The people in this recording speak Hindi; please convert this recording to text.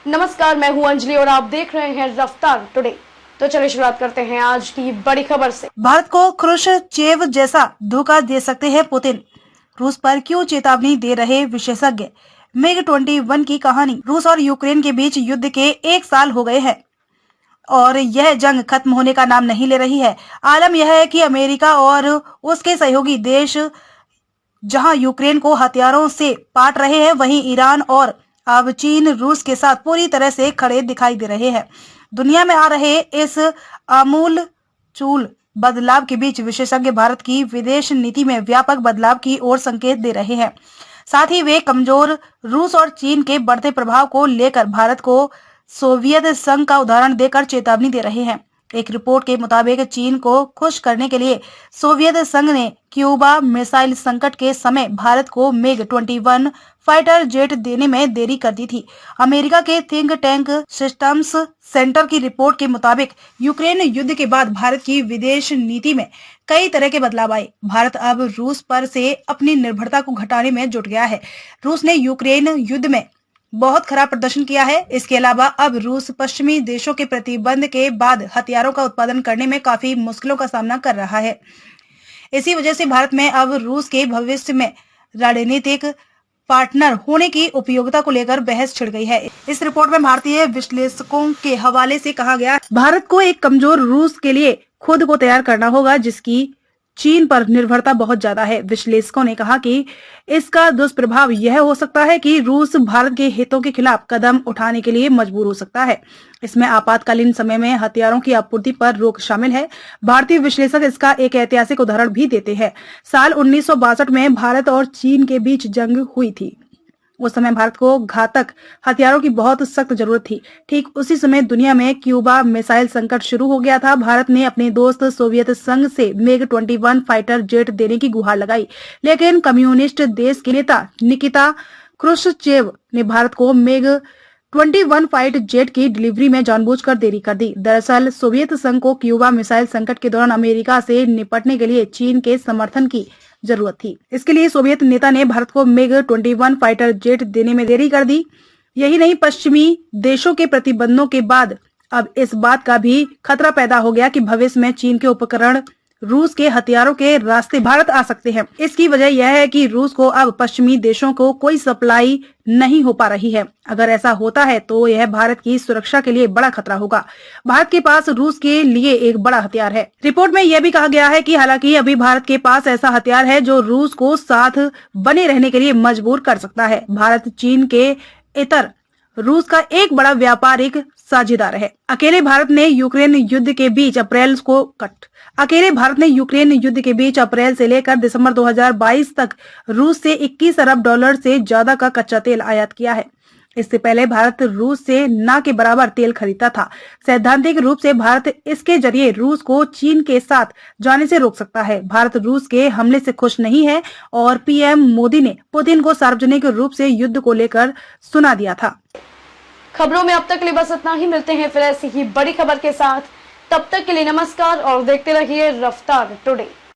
नमस्कार, मैं हूं अंजलि और आप देख रहे हैं रफ्तार टुडे। तो चलिए शुरुआत करते हैं आज की बड़ी खबर से। भारत को क्रुश्चेव जैसा धोखा दे सकते हैं पुतिन, रूस पर क्यों चेतावनी दे रहे विशेषज्ञ। MiG-21 की कहानी। रूस और यूक्रेन के बीच युद्ध के 1 साल हो गए हैं और यह जंग खत्म होने का नाम नहीं ले रही है। आलम यह है कि अमेरिका और उसके सहयोगी देश जहां यूक्रेन को हथियारों से पाट रहे हैं, वहीं ईरान और अब चीन रूस के साथ पूरी तरह से खड़े दिखाई दे रहे हैं। दुनिया में आ रहे इस आमूल चूल बदलाव के बीच विशेषज्ञ भारत की विदेश नीति में व्यापक बदलाव की ओर संकेत दे रहे हैं। साथ ही वे कमजोर रूस और चीन के बढ़ते प्रभाव को लेकर भारत को सोवियत संघ का उदाहरण देकर चेतावनी दे रहे हैं। एक रिपोर्ट के मुताबिक चीन को खुश करने के लिए सोवियत संघ ने क्यूबा मिसाइल संकट के समय भारत को MiG-21 फाइटर जेट देने में देरी कर दी थी। अमेरिका के थिंक टैंक सिस्टम्स सेंटर की रिपोर्ट के मुताबिक यूक्रेन युद्ध के बाद भारत की विदेश नीति में कई तरह के बदलाव आए। भारत अब रूस पर से अपनी निर्भरता को घटाने में जुट गया है। रूस ने यूक्रेन युद्ध में बहुत खराब प्रदर्शन किया है। इसके अलावा अब रूस पश्चिमी देशों के प्रतिबंध के बाद हथियारों का उत्पादन करने में काफी मुश्किलों का सामना कर रहा है। इसी वजह से भारत में अब रूस के भविष्य में रणनीतिक पार्टनर होने की उपयोगिता को लेकर बहस छिड़ गई है। इस रिपोर्ट में भारतीय विश्लेषकों के हवाले से कहा गया, भारत को एक कमजोर रूस के लिए खुद को तैयार करना होगा, जिसकी चीन पर निर्भरता बहुत ज्यादा है। विश्लेषकों ने कहा कि इसका दुष्प्रभाव यह हो सकता है कि रूस भारत के हितों के खिलाफ कदम उठाने के लिए मजबूर हो सकता है। इसमें आपातकालीन समय में हथियारों की आपूर्ति पर रोक शामिल है। भारतीय विश्लेषक इसका एक ऐतिहासिक उदाहरण भी देते हैं। साल 1962 में भारत और चीन के बीच जंग हुई थी। उस समय भारत को घातक हथियारों की बहुत सख्त जरूरत थी। ठीक उसी समय दुनिया में क्यूबा मिसाइल संकट शुरू हो गया था। भारत ने अपने दोस्त सोवियत संघ से MiG-21 फाइटर जेट देने की गुहार लगाई, लेकिन कम्युनिस्ट देश के नेता निकिता क्रुश्चेव ने भारत को MiG-21 फाइटर जेट की डिलीवरी में जानबूझकर देरी कर दी। दरअसल सोवियत संघ को क्यूबा मिसाइल संकट के दौरान अमेरिका से निपटने के लिए चीन के समर्थन की जरूरत थी। इसके लिए सोवियत नेता ने भारत को MiG-21 फाइटर जेट देने में देरी कर दी। यही नहीं, पश्चिमी देशों के प्रतिबंधों के बाद अब इस बात का भी खतरा पैदा हो गया कि भविष्य में चीन के उपकरण रूस के हथियारों के रास्ते भारत आ सकते हैं। इसकी वजह यह है कि रूस को अब पश्चिमी देशों को कोई सप्लाई नहीं हो पा रही है। अगर ऐसा होता है तो यह भारत की सुरक्षा के लिए बड़ा खतरा होगा। भारत के पास रूस के लिए एक बड़ा हथियार है। रिपोर्ट में यह भी कहा गया है कि हालांकि अभी भारत के पास ऐसा हथियार है जो रूस को साथ बने रहने के लिए मजबूर कर सकता है। भारत चीन के इतर रूस का एक बड़ा व्यापारिक साझेदार है। अकेले भारत ने यूक्रेन युद्ध के बीच अप्रैल से लेकर दिसंबर 2022 तक रूस से 21 अरब डॉलर से ज्यादा का कच्चा तेल आयात किया है। इससे पहले भारत रूस से ना के बराबर तेल खरीदता था। सैद्धांतिक रूप से भारत इसके जरिए रूस को चीन के साथ जाने से रोक सकता है। भारत रूस के हमले से खुश नहीं है और पीएम मोदी ने पुतिन को सार्वजनिक रूप से युद्ध को लेकर सुना दिया था। खबरों में अब तक के लिए बस इतना ही। मिलते हैं फिर ऐसी ही बड़ी खबर के साथ। तब तक के लिए नमस्कार और देखते रहिए रफ्तार टुडे।